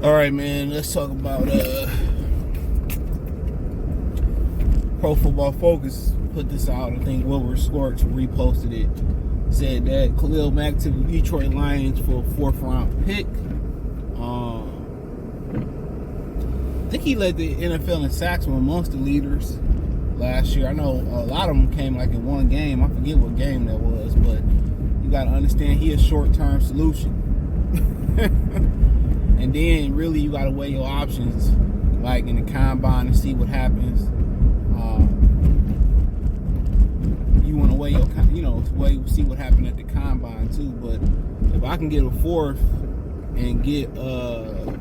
All right, man. Let's talk about Pro Football Focus. Put this out. I think Wilbur Scorch reposted it. Said that Khalil Mack to the Detroit Lions for a 4th-round pick. I think he led the NFL in sacks from amongst the leaders last year. I know a lot of them came like in one game. I forget what game that was, but you got to understand he a short-term solution. And then really you got to weigh your options, like in the combine, and see what happens. You want to weigh your, see what happened at the combine too. But if I can get a 4th and get a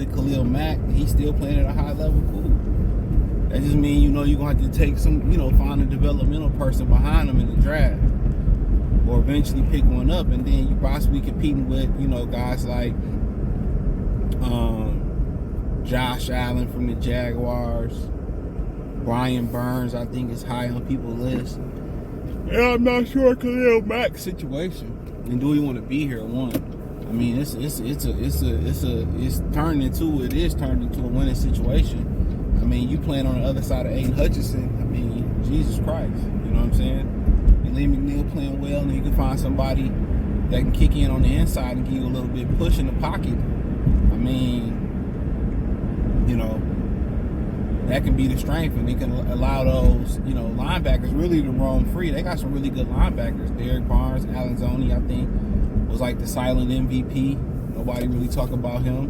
Khalil Mack, he's still playing at a high level, cool. That just means you're gonna have to take some, find a developmental person behind him in the draft, or eventually pick one up, and then you possibly competing with, guys like Josh Allen from the Jaguars, Brian Burns, I think is high on people's list. And I'm not sure Khalil Mack's situation. And do we want to be here? One, I mean, it is turned into a winning situation. I mean, you playing on the other side of Aiden Hutchinson. I mean, Jesus Christ, you know what I'm saying? And Lee McNeil playing well, and you can find somebody that can kick in on the inside and give you a little bit of push in the pocket. I mean, that can be the strength, and they can allow those, linebackers really to roam free. They got some really good linebackers. Derek Barnes, Alan Zoney, I think, was like the silent MVP. Nobody really talk about him.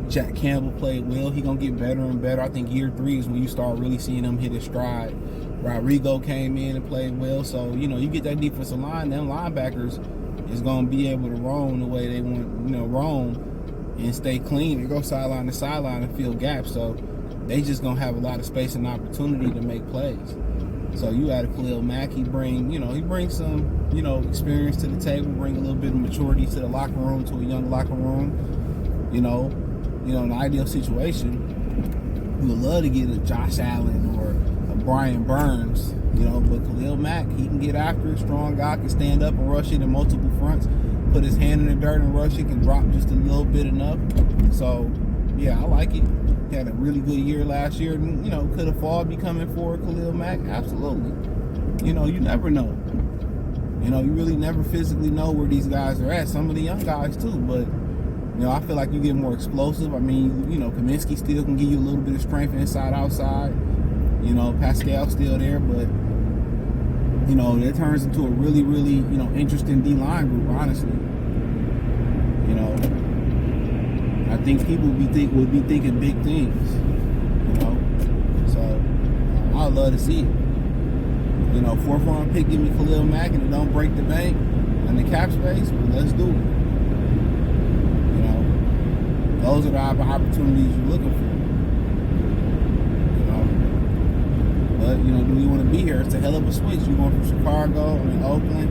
Jack Campbell played well. He gonna get better and better. I think year 3 is when you start really seeing him hit his stride. Rodrigo came in and played well. So, you get that defensive line, them linebackers is gonna be able to roam the way they want, roam and stay clean and go sideline to sideline and fill gaps. So they just gonna have a lot of space and opportunity to make plays. So you add a Khalil Mack, he brings some, experience to the table, bring a little bit of maturity to the locker room, to a young locker room. In an ideal situation, we would love to get a Josh Allen or a Brian Burns, but Khalil Mack, he can get after it, strong guy, can stand up and rush it in multiple fronts, put his hand in the dirt and rush it, can drop just a little bit enough. So, yeah, I like it. He had a really good year last year, and, could a fall be coming for Khalil Mack? Absolutely. You never know. You really never physically know where these guys are at. Some of the young guys, too, but I feel like you get more explosive. I mean, Kaminsky still can give you a little bit of strength inside, outside. Pascal's still there, but, that turns into a really, really, interesting D-line group, honestly. I think people would be thinking big things, So, I'd love to see it. 4th-round pick, give me Khalil Mack, and it don't break the bank and the cap space, but let's do it. Those are the opportunities you're looking for. But, do we want to be here? It's a hell of a switch. You're going from Oakland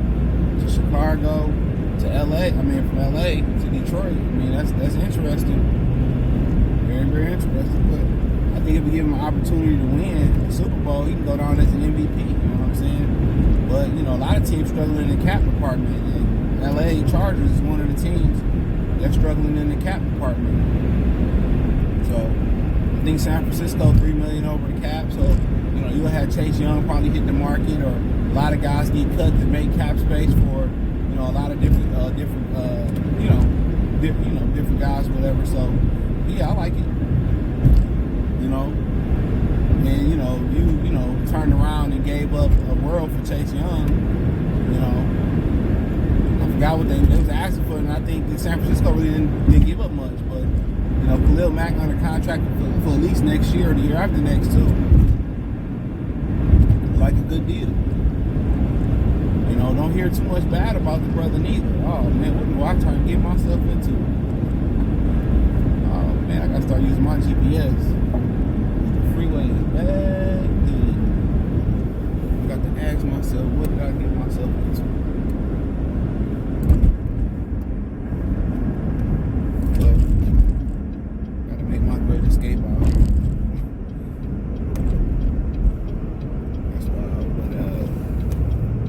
to Chicago to LA. From LA to Detroit. That's interesting. Very, very interesting. But I think if we give him an opportunity to win the Super Bowl, he can go down as an MVP. You know what I'm saying? But, a lot of teams struggling in the cap department. And LA Chargers is one of the teams. They're struggling in the cap department. So, I think San Francisco, $3 million over the cap. So, you'll have Chase Young probably hit the market, or a lot of guys get cut to make cap space for, a lot of different guys, whatever. So, yeah, I like it. And, you turned around and gave up a world for Chase Young, I forgot what they was asking for, and I think San Francisco really didn't give up much. But, Khalil Mack under contract for at least next year or the year after next, too. Like a good deal. Don't hear too much bad about the brother neither. Oh, man, what do I get myself into? Oh, man, I got to start using my GPS. The freeway is bad. I got to ask myself, what did I get myself into? Escape out. That's wild,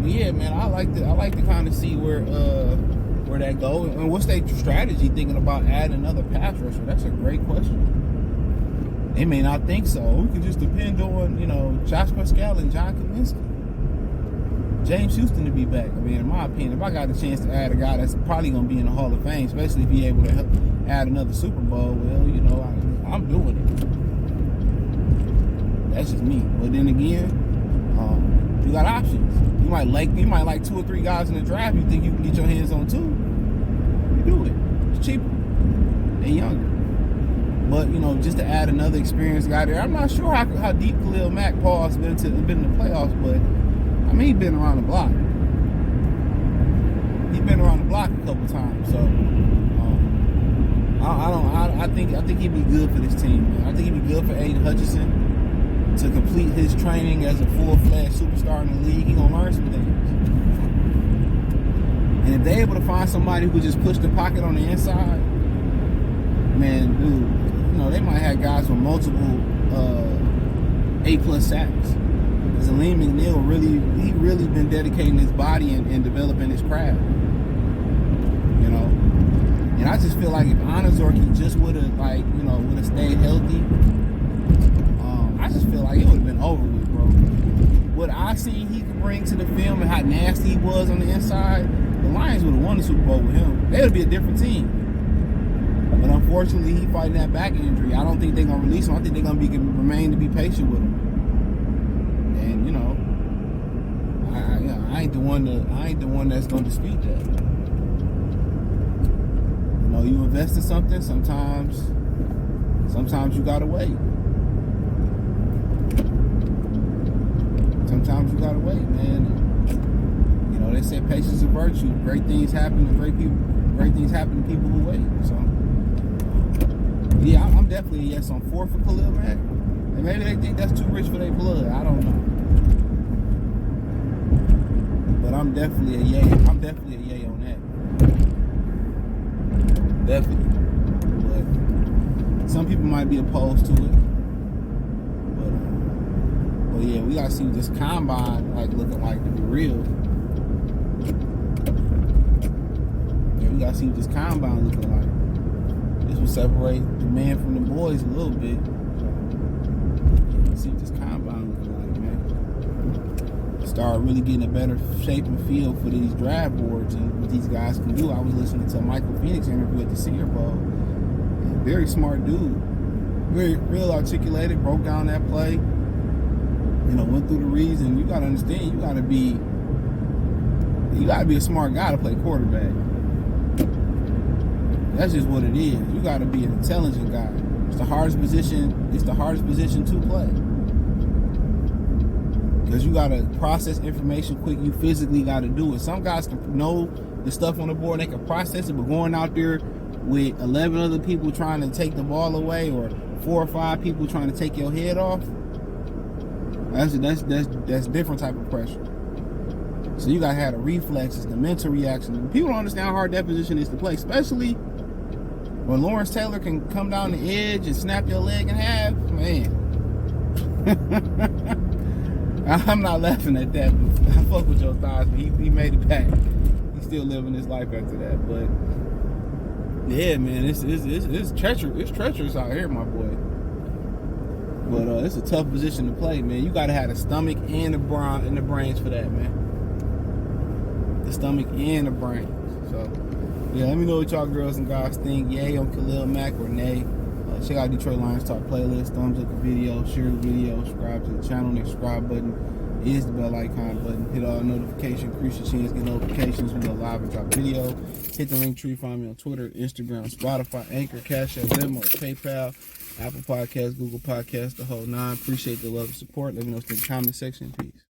but yeah, man, I like to kind of see where where that go, and what's their strategy thinking about adding another pass rusher? That's a great question. They may not think so. We can just depend on, Josh Pascal and John Kaminsky. James Houston to be back. I mean, in my opinion, if I got a chance to add a guy that's probably going to be in the Hall of Fame, especially if he's able to add another Super Bowl, well, I'm doing it. That's just me. But then again, you got options. You might like 2 or 3 guys in the draft. You think you can get your hands on 2? You do it. It's cheaper and younger. But just to add another experienced guy there, I'm not sure how deep Khalil Mack Paul's been in the playoffs, but I mean, he's been around the block. He's been around the block a couple times, so I think he'd be good for this team, man. I think he'd be good for Aiden Hutchinson to complete his training as a full-fledged superstar in the league. He's gonna learn some things, and if they're able to find somebody who could just push the pocket on the inside, man, dude, they might have guys with multiple A+ sacks. Khalil McNeil really been dedicating his body and developing his craft. And I just feel like if Anazorki just would have stayed healthy, I just feel like it would have been over with, bro. What I seen he could bring to the film and how nasty he was on the inside, the Lions would have won the Super Bowl with him. They would be a different team. But unfortunately, he fighting that back injury. I don't think they're gonna release him. I think they're gonna remain to be patient with him. And I ain't the one that's gonna dispute that. You invest in something. Sometimes you gotta wait. Sometimes you gotta wait, man. They say patience is a virtue. Great things happen to great people. Great things happen to people who wait. So, yeah, I'm definitely a yes on 4 for Khalil Mack. And maybe they think that's too rich for their blood. I don't know. But I'm definitely a yay. I'm definitely a yay on that. Definitely. But some people might be opposed to it. But yeah, we gotta see what this combine looking like to be real. Yeah, we gotta see what this combine looking like. This will separate the man from the boys a little bit. See what this combine looking like, man. Start really getting a better shape and feel for these draft boards and what these guys can do. I was listening to Michael Phoenix interview at the Senior Bowl. Very smart dude. Very real articulated, broke down that play. Went through the reads, and you gotta understand, you gotta be a smart guy to play quarterback. That's just what it is. You gotta be an intelligent guy. It's the hardest position to play. Because you gotta process information quick. You physically gotta do it. Some guys can know the stuff on the board, they can process it, but going out there with 11 other people trying to take the ball away, or 4 or 5 people trying to take your head off, that's different type of pressure. So you gotta have the reflexes, the mental reaction. People don't understand how hard that position is to play, especially when Lawrence Taylor can come down the edge and snap your leg in half. Man. I'm not laughing at that. I fuck with your thoughts, but he made it back. He's still living his life after that. But yeah, man, it's treacherous. It's treacherous out here, my boy. But it's a tough position to play, man. You gotta have the stomach and the brains for that, man. The stomach and the brains. So yeah, let me know what y'all girls and guys think. Yay on Khalil Mack or nay. Check out Detroit Lions Talk playlist. Thumbs up the video, share the video, subscribe to the channel. The subscribe button is the bell icon button. Hit all notifications, increase your chance to get notifications when we go live and drop video. Hit the link tree, find me on Twitter, Instagram, Spotify, Anchor, Cash App, Venmo, PayPal, Apple Podcasts, Google Podcasts, the whole 9. Appreciate the love and support. Let me know in the comment section. Peace.